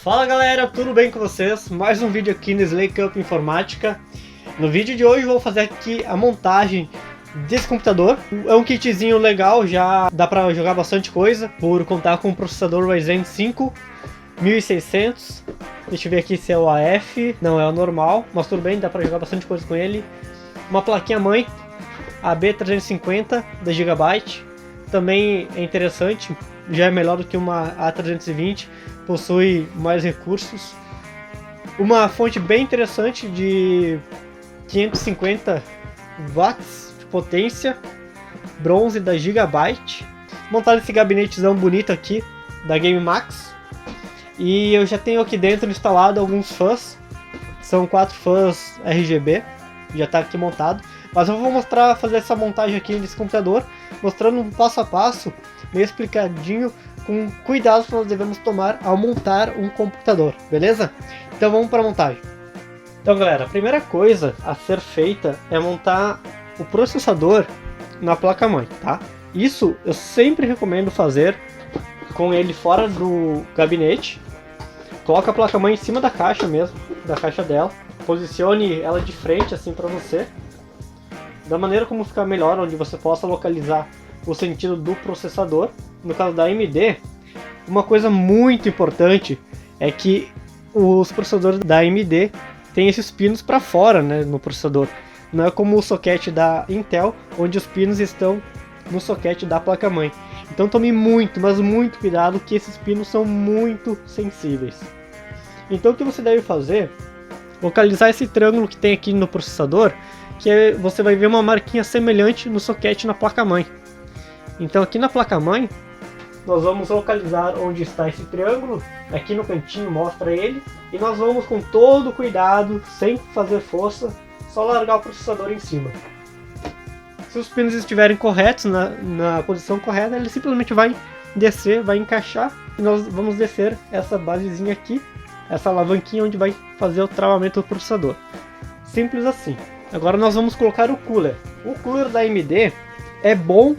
Fala galera, tudo bem com vocês? Mais um vídeo aqui no Slay Cup Informática. No vídeo de hoje vou fazer aqui a montagem desse computador. É um kitzinho legal, já dá pra jogar bastante coisa, por contar com um processador Ryzen 5 1600. Deixa eu ver aqui se é o AF, não é o normal, mas tudo bem, dá pra jogar bastante coisa com ele. Uma plaquinha mãe, a B350 da Gigabyte, também é interessante, já é melhor do que uma A320, possui mais recursos. Uma fonte bem interessante de 550 watts de potência, bronze da Gigabyte. Montado esse gabinetezão bonito aqui da GameMax. E eu já tenho aqui dentro instalado alguns fãs, são 4 fãs RGB, já está aqui montado. Mas eu vou mostrar, fazer essa montagem aqui desse computador, mostrando um passo a passo, meio explicadinho, com cuidados que nós devemos tomar ao montar um computador, beleza? Então vamos para a montagem. Então galera, a primeira coisa a ser feita é montar o processador na placa-mãe, tá? Isso eu sempre recomendo fazer com ele fora do gabinete. Coloca a placa-mãe em cima da caixa mesmo, da caixa dela. Posicione ela de frente assim para você, da maneira como ficar melhor, onde você possa localizar o sentido do processador. No caso da AMD, uma coisa muito importante é que os processadores da AMD têm esses pinos para fora, né, no processador. Não é como o soquete da Intel, onde os pinos estão no soquete da placa-mãe. Então tome muito, mas muito cuidado, que esses pinos são muito sensíveis. Então o que você deve fazer? Localizar esse triângulo que tem aqui no processador, que você vai ver uma marquinha semelhante no soquete na placa-mãe. Então aqui na placa-mãe, nós vamos localizar onde está esse triângulo, aqui no cantinho mostra ele, e nós vamos com todo cuidado, sem fazer força, só largar o processador em cima. Se os pinos estiverem corretos, na posição correta, ele simplesmente vai descer, vai encaixar, e nós vamos descer essa basezinha aqui, essa alavanquinha onde vai fazer o travamento do processador. Simples assim. Agora nós vamos colocar o cooler. O cooler da AMD é bom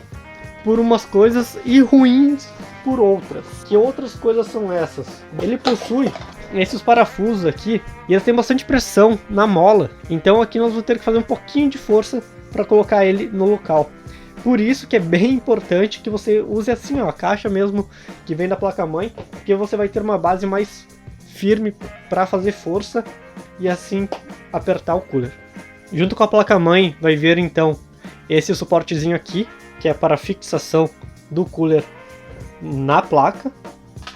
por umas coisas e ruins por outras. Que outras coisas são essas? Ele possui esses parafusos aqui e eles têm bastante pressão na mola. Então aqui nós vamos ter que fazer um pouquinho de força para colocar ele no local. Por isso que é bem importante que você use assim, ó, a caixa mesmo que vem da placa-mãe, porque você vai ter uma base mais firme para fazer força e assim apertar o cooler. Junto com a placa-mãe vai vir então esse suportezinho aqui, que é para fixação do cooler na placa.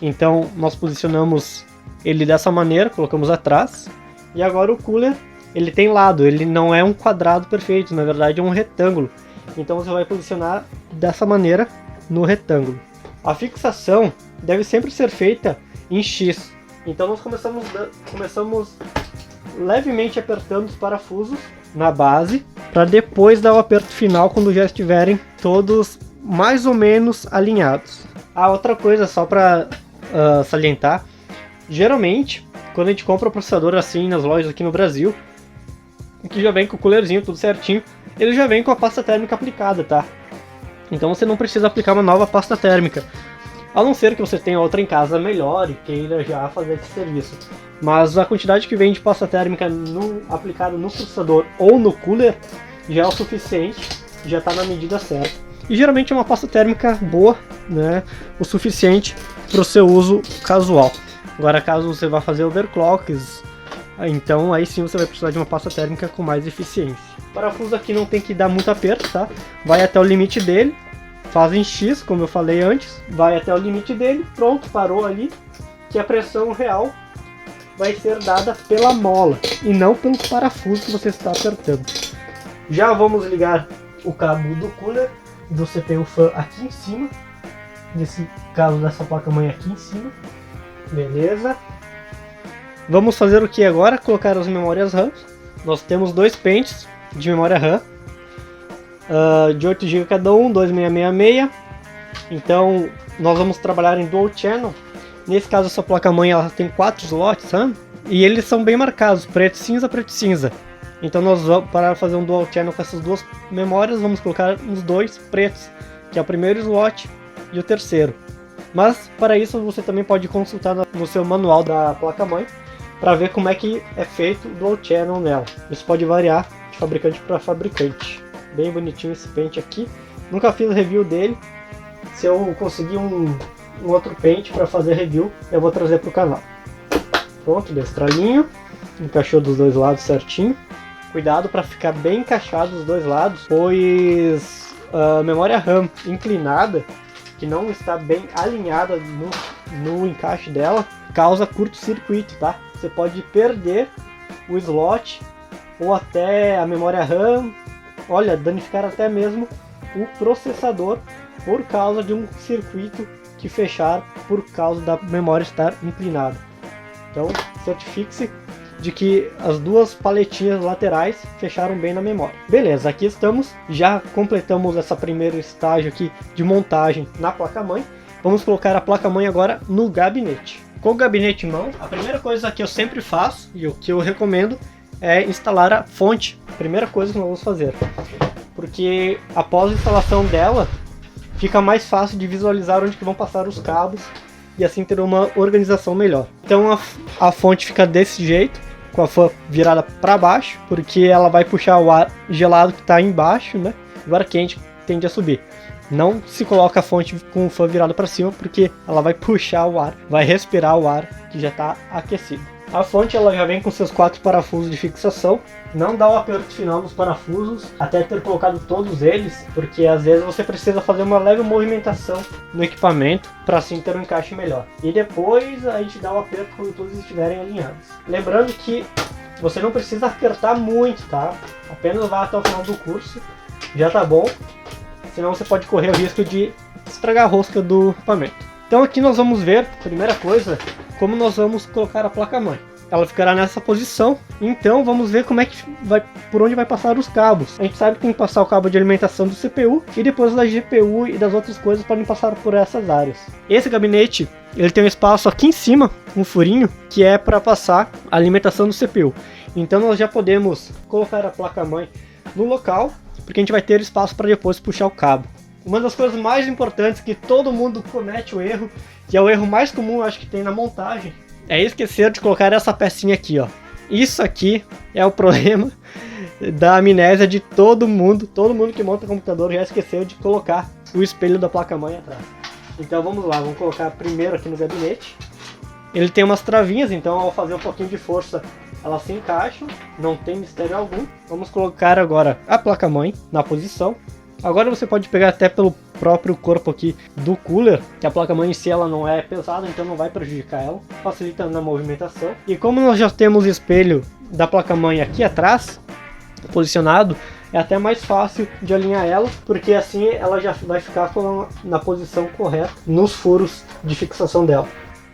Então nós posicionamos ele dessa maneira, colocamos atrás. E agora o cooler, ele tem lado, ele não é um quadrado perfeito, na verdade é um retângulo. Então você vai posicionar dessa maneira no retângulo. A fixação deve sempre ser feita em X. Então nós começamos levemente apertando os parafusos na base, para depois dar o aperto final quando já estiverem todos mais ou menos alinhados. Outra coisa só para salientar, geralmente quando a gente compra o processador assim nas lojas aqui no Brasil, que já vem com o coolerzinho tudo certinho, ele já vem com a pasta térmica aplicada, tá? Então você não precisa aplicar uma nova pasta térmica, a não ser que você tenha outra em casa melhor e queira já fazer esse serviço. Mas a quantidade que vem de pasta térmica aplicada no processador ou no cooler já é o suficiente, já está na medida certa. E geralmente é uma pasta térmica boa, né, o suficiente para o seu uso casual. Agora caso você vá fazer overclocks, então aí sim você vai precisar de uma pasta térmica com mais eficiência. O parafuso aqui não tem que dar muito aperto, tá? Vai até o limite dele, faz em X, como eu falei antes, vai até o limite dele, pronto, parou ali, que a pressão real vai ser dada pela mola e não pelos parafusos que você está apertando. Já vamos ligar o cabo do cooler, do CPU fan aqui em cima, nesse caso dessa placa-mãe aqui em cima, beleza? Vamos fazer o que agora? Colocar as memórias RAM. Nós temos 2 pentes de memória RAM, de 8 GB cada um, 2666. Então nós vamos trabalhar em dual channel. Nesse caso essa placa-mãe ela tem 4 slots RAM, e eles são bem marcados, preto e cinza, preto e cinza. Então nós vamos, para fazer um dual channel com essas duas memórias, vamos colocar os 2 pretos, que é o primeiro slot e o terceiro. Mas para isso você também pode consultar no seu manual da placa-mãe para ver como é que é feito o dual channel nela. Isso pode variar de fabricante para fabricante. Bem bonitinho esse pente aqui. Nunca fiz review dele. Se eu conseguir um outro pente para fazer review, eu vou trazer para o canal. Pronto, destralinho. Encaixou dos dois lados certinho. Cuidado para ficar bem encaixado dos dois lados, pois a memória RAM inclinada, que não está bem alinhada no encaixe dela, causa curto-circuito, tá? Você pode perder o slot ou até a memória RAM, olha, danificar até mesmo o processador por causa de um circuito que fechar por causa da memória estar inclinada. Então, certifique-se de que as duas paletinhas laterais fecharam bem na memória. Beleza, aqui estamos, já completamos essa primeiro estágio aqui de montagem na placa-mãe. Vamos colocar a placa-mãe agora no gabinete. Com o gabinete em mão, a primeira coisa que eu sempre faço e o que eu recomendo é instalar a fonte. Primeira coisa que nós vamos fazer, porque após a instalação dela, fica mais fácil de visualizar onde que vão passar os cabos e assim ter uma organização melhor. Então a fonte fica desse jeito, com a fã virada para baixo, porque ela vai puxar o ar gelado que está embaixo, né? O ar quente tende a subir. Não se coloca a fonte com o fã virado para cima, porque ela vai puxar o ar, vai respirar o ar que já está aquecido. A fonte ela já vem com seus 4 parafusos de fixação. Não dá o aperto final nos parafusos até ter colocado todos eles, porque às vezes você precisa fazer uma leve movimentação no equipamento para assim ter um encaixe melhor. E depois a gente dá o aperto quando todos estiverem alinhados. Lembrando que você não precisa apertar muito, tá? Apenas vá até o final do curso, já tá bom. Senão você pode correr o risco de estragar a rosca do equipamento. Então aqui nós vamos ver, primeira coisa, como nós vamos colocar a placa-mãe. Ela ficará nessa posição, então vamos ver como é que vai, por onde vai passar os cabos. A gente sabe que tem que passar o cabo de alimentação do CPU e depois da GPU e das outras coisas podem passar por essas áreas. Esse gabinete, ele tem um espaço aqui em cima, um furinho, que é para passar a alimentação do CPU. Então nós já podemos colocar a placa-mãe no local, porque a gente vai ter espaço para depois puxar o cabo. Uma das coisas mais importantes que todo mundo comete o erro, que é o erro mais comum, acho que tem na montagem, é esquecer de colocar essa pecinha aqui, ó. Isso aqui é o problema da amnésia de todo mundo. Todo mundo que monta computador já esqueceu de colocar o espelho da placa-mãe atrás. Então vamos lá, vamos colocar primeiro aqui no gabinete. Ele tem umas travinhas, então ao fazer um pouquinho de força, elas se encaixam, não tem mistério algum. Vamos colocar agora a placa-mãe na posição. Agora você pode pegar até pelo próprio corpo aqui do cooler, que a placa-mãe em si ela não é pesada, então não vai prejudicar ela, facilitando na movimentação. E como nós já temos o espelho da placa-mãe aqui atrás, posicionado, é até mais fácil de alinhar ela, porque assim ela já vai ficar na posição correta nos furos de fixação dela.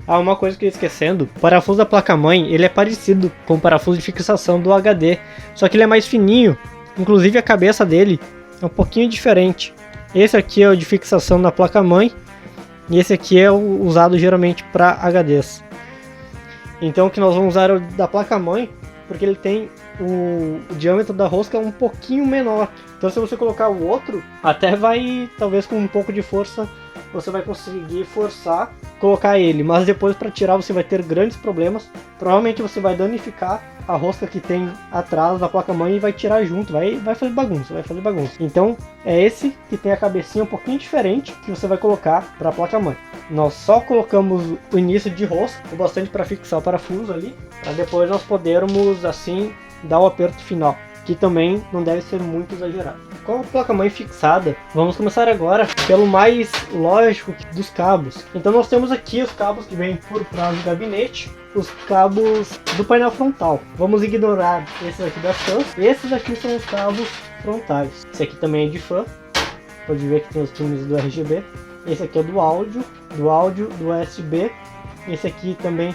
Ah, uma coisa que eu ia esquecendo, o parafuso da placa-mãe, ele é parecido com o parafuso de fixação do HD, só que ele é mais fininho, inclusive a cabeça dele é um pouquinho diferente. Esse aqui é o de fixação da placa-mãe e esse aqui é o usado geralmente para HDs. Então o que nós vamos usar é o da placa-mãe, porque ele tem o diâmetro da rosca um pouquinho menor. Então se você colocar o outro, até vai, talvez com um pouco de força, você vai conseguir forçar, colocar ele. Mas depois para tirar você vai ter grandes problemas. Provavelmente você vai danificar a rosca que tem atrás da placa-mãe e vai tirar junto, vai fazer bagunça, Então é esse que tem a cabecinha um pouquinho diferente que você vai colocar para a placa-mãe. Nós só colocamos o início de rosca, o bastante para fixar o parafuso ali, para depois nós podermos assim dar o aperto final, que também não deve ser muito exagerado. Com a placa-mãe fixada, vamos começar agora pelo mais lógico dos cabos. Então nós temos aqui os cabos que vêm por trás do gabinete, os cabos do painel frontal. Vamos ignorar esses aqui das fãs. Esses aqui são os cabos frontais. Esse aqui também é de fã. Pode ver que tem os pins do RGB. Esse aqui é do áudio, do USB. Esse aqui também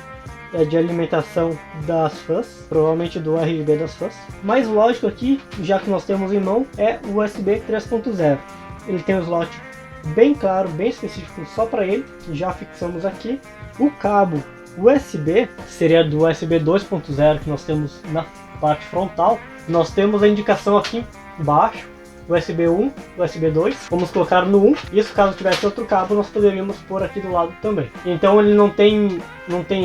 é de alimentação das fãs, provavelmente do RGB das fãs. Mais lógico aqui, já que nós temos em mão, é o USB 3.0. Ele tem um slot bem claro, bem específico só para ele, já fixamos aqui. O cabo USB seria do USB 2.0 que nós temos na parte frontal. Nós temos a indicação aqui embaixo, USB 1, USB 2, vamos colocar no 1, isso caso tivesse outro cabo nós poderíamos pôr aqui do lado também. Então ele não tem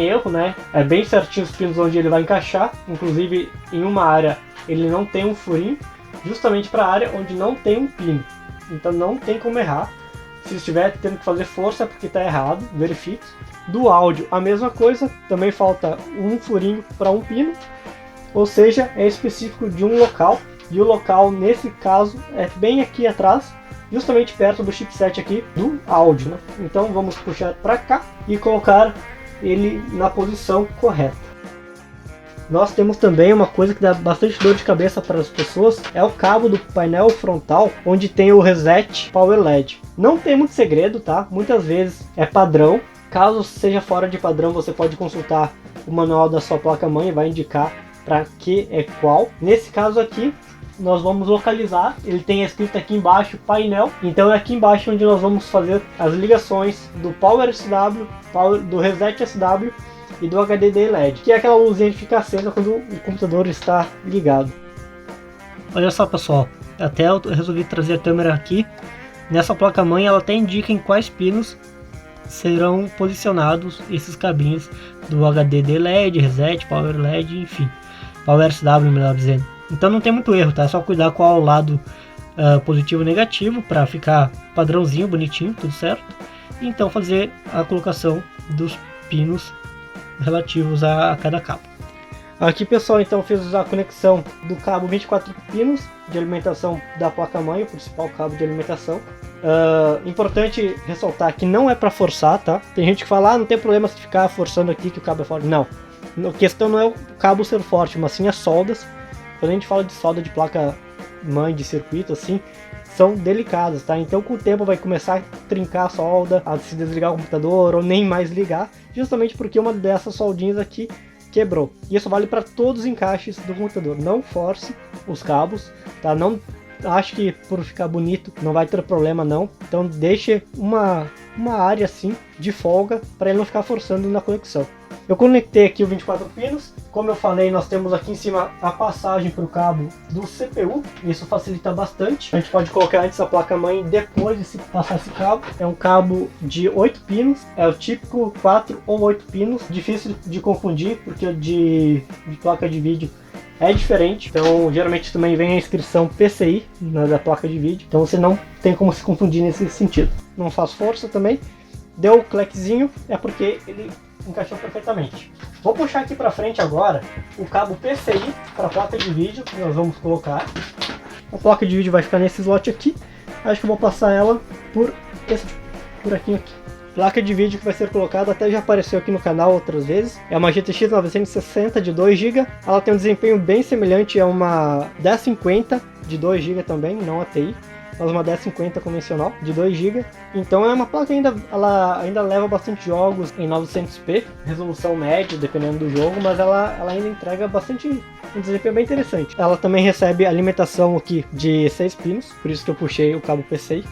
erro, né? É bem certinho os pinos onde ele vai encaixar, inclusive em uma área ele não tem um furinho, justamente para a área onde não tem um pino, então não tem como errar. Se estiver tendo que fazer força é porque está errado, verifique. Do áudio a mesma coisa, também falta um furinho para um pino, ou seja, é específico de um local, e o local nesse caso é bem aqui atrás, justamente perto do chipset aqui do áudio, né? Então vamos puxar para cá e colocar ele na posição correta. Nós temos também uma coisa que dá bastante dor de cabeça para as pessoas, é o cabo do painel frontal, onde tem o reset Power LED. Não tem muito segredo, tá? Muitas vezes é padrão. Caso seja fora de padrão, você pode consultar o manual da sua placa-mãe, vai indicar para que é qual. Nesse caso aqui, nós vamos localizar, ele tem escrito aqui embaixo painel, então é aqui embaixo onde nós vamos fazer as ligações do Power SW, do Reset SW e do HDD LED, que é aquela luzinha que fica acesa quando o computador está ligado. Olha só pessoal, até eu resolvi trazer a câmera aqui. Nessa placa-mãe ela até indica em quais pinos serão posicionados esses cabinhos do HDD LED, Reset, Power LED, enfim, Power SW, melhor dizendo. Então não tem muito erro, tá? É só cuidar qual o lado positivo e negativo para ficar padrãozinho, bonitinho, tudo certo. E então fazer a colocação dos pinos relativos a cada cabo. Aqui pessoal, então fiz a conexão do cabo 24 pinos de alimentação da placa-mãe, o principal cabo de alimentação. Importante ressaltar que não é para forçar, tá? Tem gente que fala, não tem problema se ficar forçando aqui que o cabo é forte. Não, a questão não é o cabo ser forte, mas sim as soldas. Quando a gente fala de solda de placa-mãe de circuito, assim, são delicadas, tá? Então com o tempo vai começar a trincar a solda, a se desligar o computador ou nem mais ligar, justamente porque uma dessas soldinhas aqui quebrou. E isso vale para todos os encaixes do computador. Não force os cabos, tá? Não acho que por ficar bonito não vai ter problema não. Então deixe uma área assim de folga para ele não ficar forçando na conexão. Eu conectei aqui o 24 pinos. Como eu falei, nós temos aqui em cima a passagem para o cabo do CPU. Isso facilita bastante. A gente pode colocar antes a placa-mãe e depois de passar esse cabo. É um cabo de 8 pinos. É o típico 4 ou 8 pinos. Difícil de confundir, porque o de placa de vídeo é diferente. Então geralmente também vem a inscrição PCI da placa de vídeo. Então você não tem como se confundir nesse sentido. Não faz força também. Deu o clequezinho, é porque ele encaixou perfeitamente. Vou puxar aqui para frente agora o cabo PCI para a placa de vídeo que nós vamos colocar. A placa de vídeo vai ficar nesse slot aqui. Acho que eu vou passar ela por esse buraquinho aqui. Placa de vídeo que vai ser colocada, até já apareceu aqui no canal outras vezes. É uma GTX 960 de 2 GB. Ela tem um desempenho bem semelhante a uma 1050 de 2 GB também, não a TI. Mas uma 1050 convencional de 2 GB. Então é uma placa ela ainda leva bastante jogos em 900p, resolução média dependendo do jogo, mas ela ainda entrega bastante um desempenho bem interessante. Ela também recebe alimentação aqui de 6 pinos, por isso que eu puxei o cabo PCI.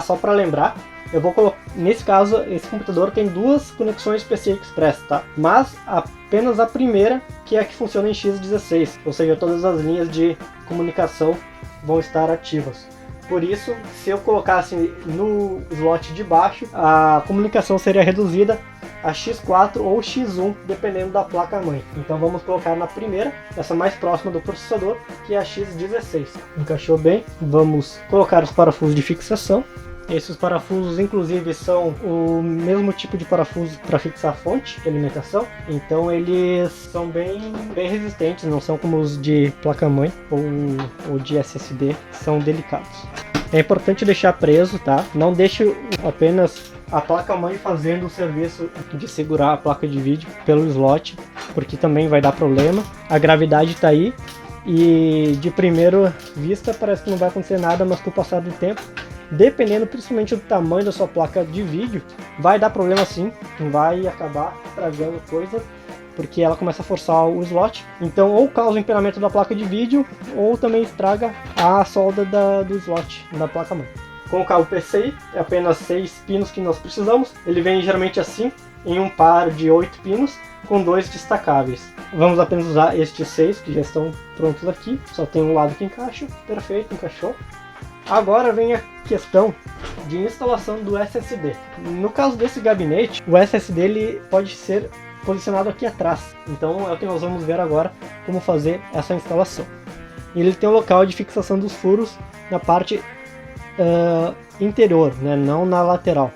Só para lembrar, eu vou colocar, nesse caso, esse computador tem duas conexões PCI Express, tá? Mas apenas a primeira, que é a que funciona em X16, ou seja, todas as linhas de comunicação vão estar ativas. Por isso, se eu colocasse no slot de baixo, a comunicação seria reduzida a X4 ou X1, dependendo da placa-mãe. Então vamos colocar na primeira, essa mais próxima do processador, que é a X16. Encaixou bem. Vamos colocar os parafusos de fixação. Esses parafusos, inclusive, são o mesmo tipo de parafuso para fixar a fonte de alimentação. Então eles são bem resistentes, não são como os de placa-mãe ou de SSD, são delicados. É importante deixar preso, tá? Não deixe apenas a placa-mãe fazendo o serviço de segurar a placa de vídeo pelo slot, porque também vai dar problema. A gravidade está aí e de primeira vista parece que não vai acontecer nada, mas com o passar do tempo, dependendo principalmente do tamanho da sua placa de vídeo, vai dar problema sim, vai acabar estragando coisa, porque ela começa a forçar o slot. Então ou causa o empenamento da placa de vídeo, ou também estraga a solda do slot da placa-mãe. Com o cabo PCI, é apenas 6 pinos que nós precisamos. Ele vem geralmente assim, em um par de 8 pinos, com 2 destacáveis. Vamos apenas usar estes 6, que já estão prontos aqui. Só tem um lado que encaixa. Perfeito, encaixou. Agora vem a questão de instalação do SSD. No caso desse gabinete, o SSD ele pode ser posicionado aqui atrás. Então é o que nós vamos ver agora como fazer essa instalação. Ele tem um local de fixação dos furos na parte interior, né? Não na lateral.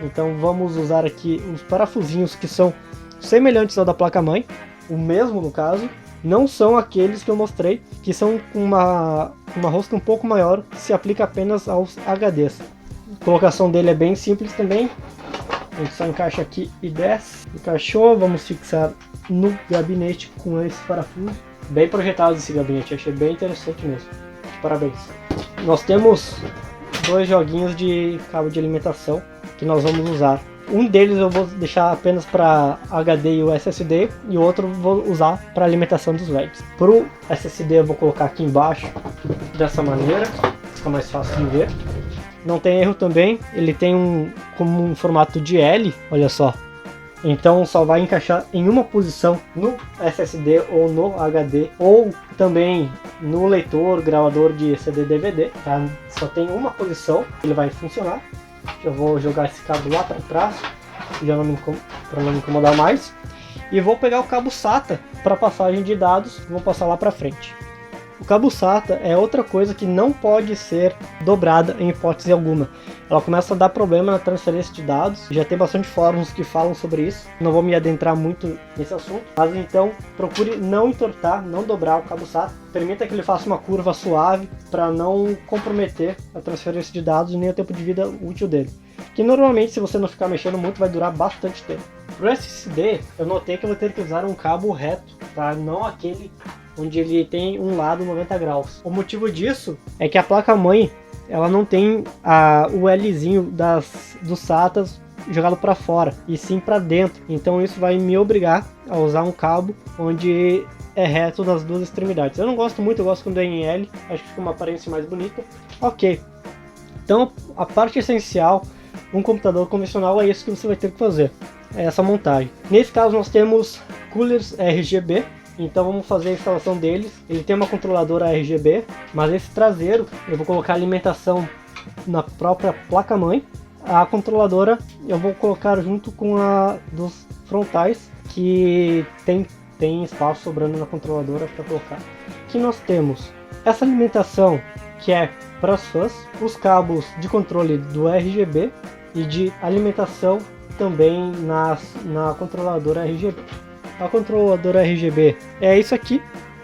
Então vamos usar aqui os parafusinhos que são semelhantes ao da placa-mãe, o mesmo no caso, não são aqueles que eu mostrei, que são com uma rosca um pouco maior, que se aplica apenas aos HDs. A colocação dele é bem simples também, a gente só encaixa aqui e desce. Encaixou, vamos fixar no gabinete com esse parafuso. Bem projetado esse gabinete, achei bem interessante mesmo, parabéns. Nós temos dois joguinhos de cabo de alimentação que nós vamos usar. Um deles eu vou deixar apenas para HD e o SSD, e o outro vou usar para alimentação dos LEDs. Para o SSD eu vou colocar aqui embaixo, dessa maneira, fica mais fácil de ver. Não tem erro também, ele tem como um formato de L, olha só. Então só vai encaixar em uma posição no SSD ou no HD, ou também no leitor, gravador de CD/DVD, tá? Só tem uma posição, ele vai funcionar. Eu vou jogar esse cabo lá para trás, para não me incomodar mais. E vou pegar o cabo SATA para passagem de dados, vou passar lá para frente. O cabo SATA é outra coisa que não pode ser dobrada em hipótese alguma. Ela começa a dar problema na transferência de dados. Já tem bastante fóruns que falam sobre isso. Não vou me adentrar muito nesse assunto. Mas então procure não entortar, não dobrar o cabo SATA. Permita que ele faça uma curva suave para não comprometer a transferência de dados e nem o tempo de vida útil dele. Que normalmente, se você não ficar mexendo muito, vai durar bastante tempo. Para o SSD, eu notei que eu vou ter que usar um cabo reto, tá? Não aquele onde ele tem um lado 90 graus. O motivo disso é que a placa-mãe ela não tem o Lzinho dos SATAs jogado para fora, e sim para dentro. Então isso vai me obrigar a usar um cabo onde é reto nas duas extremidades. Eu não gosto muito, eu gosto quando é em L, acho que fica uma aparência mais bonita. Ok, então a parte essencial um computador convencional é isso que você vai ter que fazer, é essa montagem. Nesse caso nós temos coolers RGB. Então vamos fazer a instalação deles. Ele tem uma controladora RGB, mas esse traseiro eu vou colocar alimentação na própria placa-mãe. A controladora eu vou colocar junto com a dos frontais, que tem espaço sobrando na controladora para colocar. Aqui nós temos essa alimentação que é para as fãs, os cabos de controle do RGB e de alimentação também na controladora RGB. A controladora RGB é isso aqui,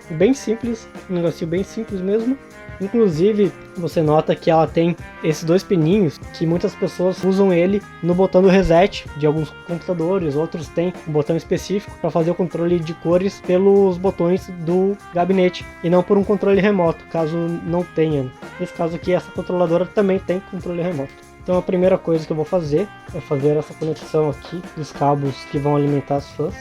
bem simples, um negocinho bem simples mesmo. Inclusive, você nota que ela tem esses dois pininhos, que muitas pessoas usam ele no botão do reset de alguns computadores, outros têm um botão específico para fazer o controle de cores pelos botões do gabinete e não por um controle remoto, caso não tenha. Nesse caso aqui, essa controladora também tem controle remoto. Então a primeira coisa que eu vou fazer é fazer essa conexão aqui dos cabos que vão alimentar as fãs.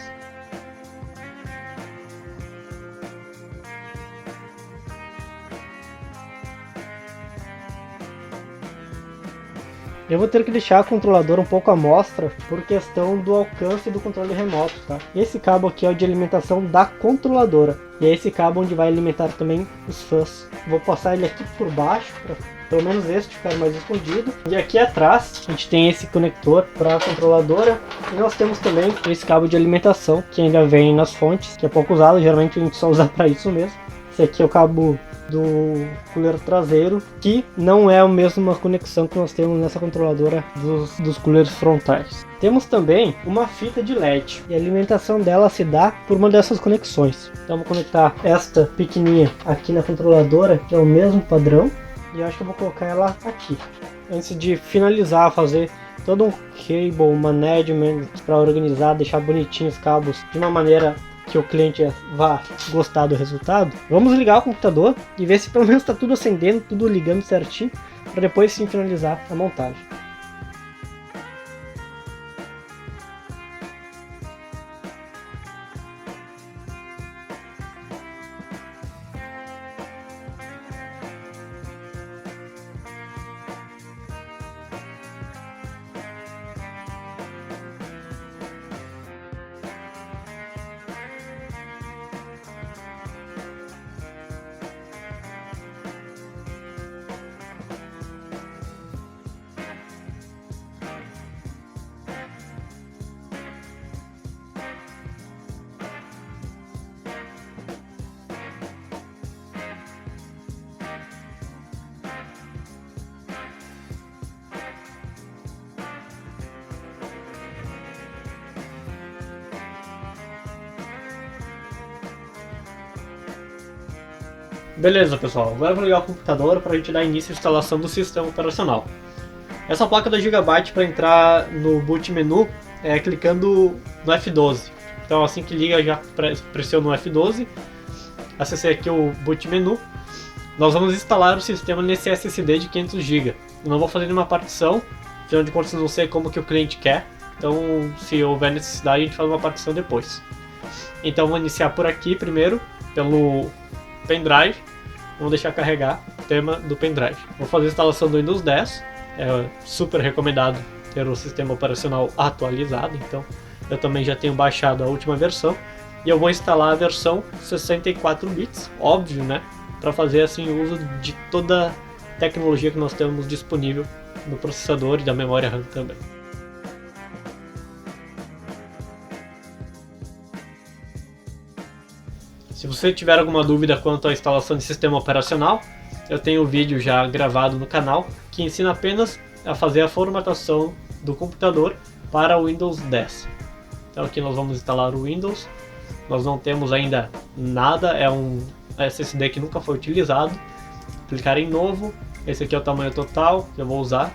Eu vou ter que deixar a controladora um pouco à mostra por questão do alcance do controle remoto, tá? Esse cabo aqui é o de alimentação da controladora, e é esse cabo onde vai alimentar também os fãs. Vou passar ele aqui por baixo, para pelo menos este ficar mais escondido. E aqui atrás a gente tem esse conector para a controladora, e nós temos também esse cabo de alimentação que ainda vem nas fontes, que é pouco usado, geralmente a gente só usa para isso mesmo. Esse aqui é o cabo do cooler traseiro, que não é a mesma conexão que nós temos nessa controladora dos coolers frontais. Temos também uma fita de LED, e a alimentação dela se dá por uma dessas conexões. Então vou conectar esta pequenininha aqui na controladora, que é o mesmo padrão, e eu acho que eu vou colocar ela aqui. Antes de finalizar, fazer todo um cable management para organizar, deixar bonitinhos os cabos de uma maneira que o cliente vá gostar do resultado, vamos ligar o computador e ver se pelo menos está tudo acendendo, tudo ligando certinho, para depois sim finalizar a montagem. Beleza, pessoal, agora eu vou ligar o computador para a gente dar início à instalação do sistema operacional. Essa placa da Gigabyte, para entrar no boot menu é clicando no F12. Então assim que liga, já pressiono o F12, acessei aqui o boot menu. Nós vamos instalar o sistema nesse SSD de 500 GB. Eu não vou fazer nenhuma partição, afinal de contas não sei como que o cliente quer, então se houver necessidade a gente faz uma partição depois. Então vou iniciar por aqui primeiro, pelo pendrive. Vamos deixar carregar o tema do pendrive. Vou fazer a instalação do Windows 10. É super recomendado ter o sistema operacional atualizado, então eu também já tenho baixado a última versão. E eu vou instalar a versão 64 bits, óbvio, né? Para fazer assim uso de toda a tecnologia que nós temos disponível no processador e da memória RAM também. Se você tiver alguma dúvida quanto à instalação de sistema operacional, eu tenho um vídeo já gravado no canal que ensina apenas a fazer a formatação do computador para o Windows 10. Então aqui nós vamos instalar o Windows. Nós não temos ainda nada, é um SSD que nunca foi utilizado. Clicar em novo, esse aqui é o tamanho total que eu vou usar.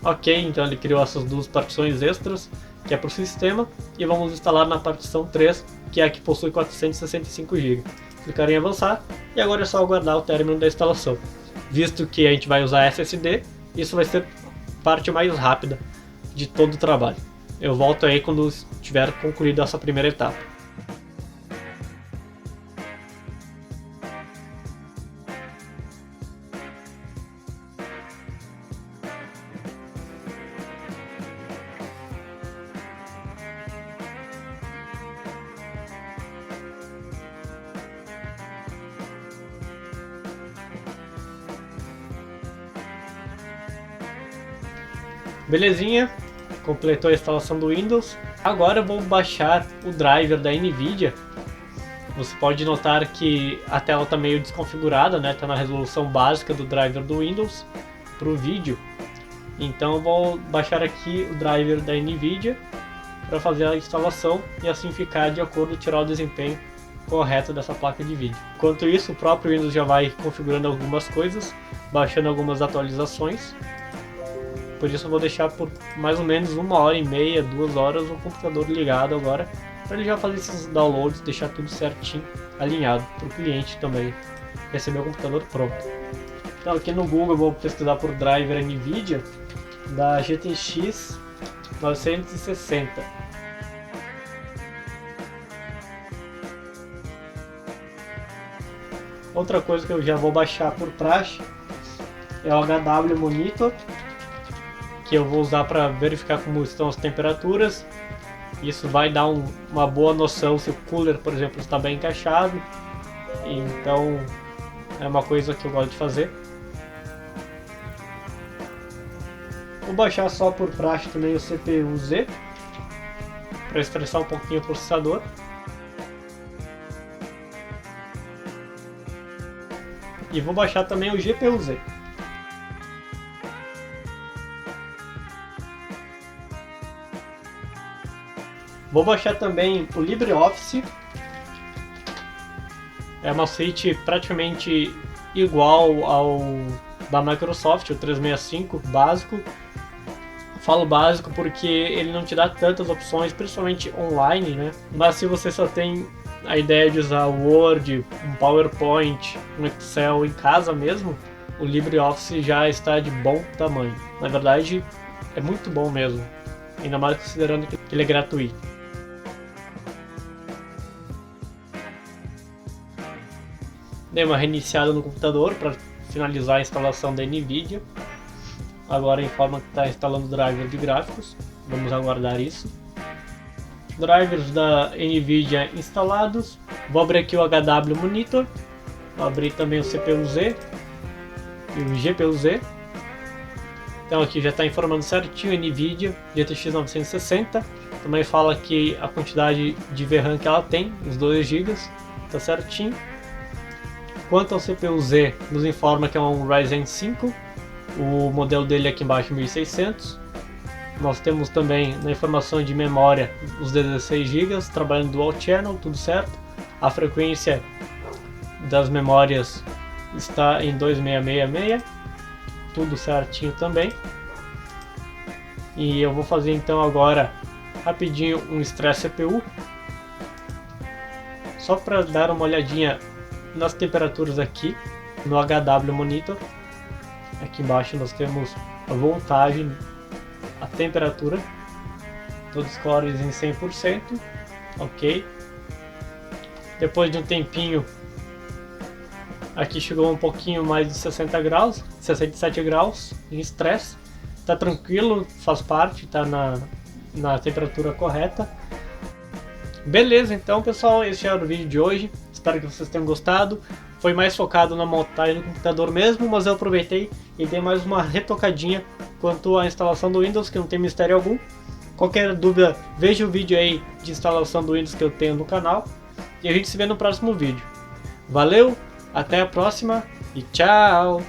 Ok, então ele criou essas duas partições extras, que é para o sistema, e vamos instalar na partição 3, que é a que possui 465 GB. Clicar em avançar, e agora é só aguardar o término da instalação. Visto que a gente vai usar SSD, isso vai ser a parte mais rápida de todo o trabalho. Eu volto aí quando tiver concluído essa primeira etapa. Belezinha, completou a instalação do Windows. Agora eu vou baixar o driver da NVIDIA. Você pode notar que a tela está meio desconfigurada, né? Está na resolução básica do driver do Windows para o vídeo. Então eu vou baixar aqui o driver da NVIDIA para fazer a instalação e assim ficar de acordo, tirar o desempenho correto dessa placa de vídeo. Enquanto isso, o próprio Windows já vai configurando algumas coisas, baixando algumas atualizações. Por isso eu vou deixar por mais ou menos 1h30, 2 horas o computador ligado agora, para ele já fazer esses downloads, deixar tudo certinho, alinhado, para o cliente também receber o computador pronto. Então aqui no Google eu vou pesquisar por driver NVIDIA da GTX 960. Outra coisa que eu já vou baixar por praxe é o HW Monitor, que eu vou usar para verificar como estão as temperaturas. Isso vai dar uma boa noção se o cooler, por exemplo, está bem encaixado. Então é uma coisa que eu gosto de fazer. Vou baixar só por praxe também o CPU-Z para estressar um pouquinho o processador. E vou baixar também o GPU-Z. Vou baixar também o LibreOffice. É uma suíte praticamente igual ao da Microsoft, o 365 básico. Falo básico porque ele não te dá tantas opções, principalmente online, né? Mas se você só tem a ideia de usar o Word, um PowerPoint, um Excel em casa mesmo, o LibreOffice já está de bom tamanho. Na verdade, é muito bom mesmo, ainda mais considerando que ele é gratuito. Dei uma reiniciada no computador para finalizar a instalação da NVIDIA. Agora informa que está instalando o driver de gráficos. Vamos aguardar isso. Drivers da NVIDIA instalados. Vou abrir aqui o HW Monitor. Vou abrir também o CPU-Z e o GPU-Z. Então aqui já está informando certinho a NVIDIA GTX 960. Também fala que a quantidade de VRAM que ela tem, os 2 GB, está certinho. Quanto ao CPU-Z, nos informa que é um Ryzen 5, o modelo dele aqui embaixo 1600. Nós temos também na informação de memória os 16 GB, trabalhando dual channel, tudo certo. A frequência das memórias está em 2666, tudo certinho também. E eu vou fazer então agora rapidinho um stress CPU, só para dar uma olhadinha nas temperaturas aqui no HW Monitor. Aqui embaixo nós temos a voltagem, a temperatura, todos os cores em 100%, ok. Depois de um tempinho, aqui chegou um pouquinho mais de 60 graus, 67 graus em estresse. Tá tranquilo, faz parte, tá na temperatura correta. Beleza, então pessoal, esse era o vídeo de hoje. Espero que vocês tenham gostado. Foi mais focado na montagem do computador mesmo, mas eu aproveitei e dei mais uma retocadinha quanto à instalação do Windows, que não tem mistério algum. Qualquer dúvida, veja o vídeo aí de instalação do Windows que eu tenho no canal. E a gente se vê no próximo vídeo. Valeu, até a próxima e tchau!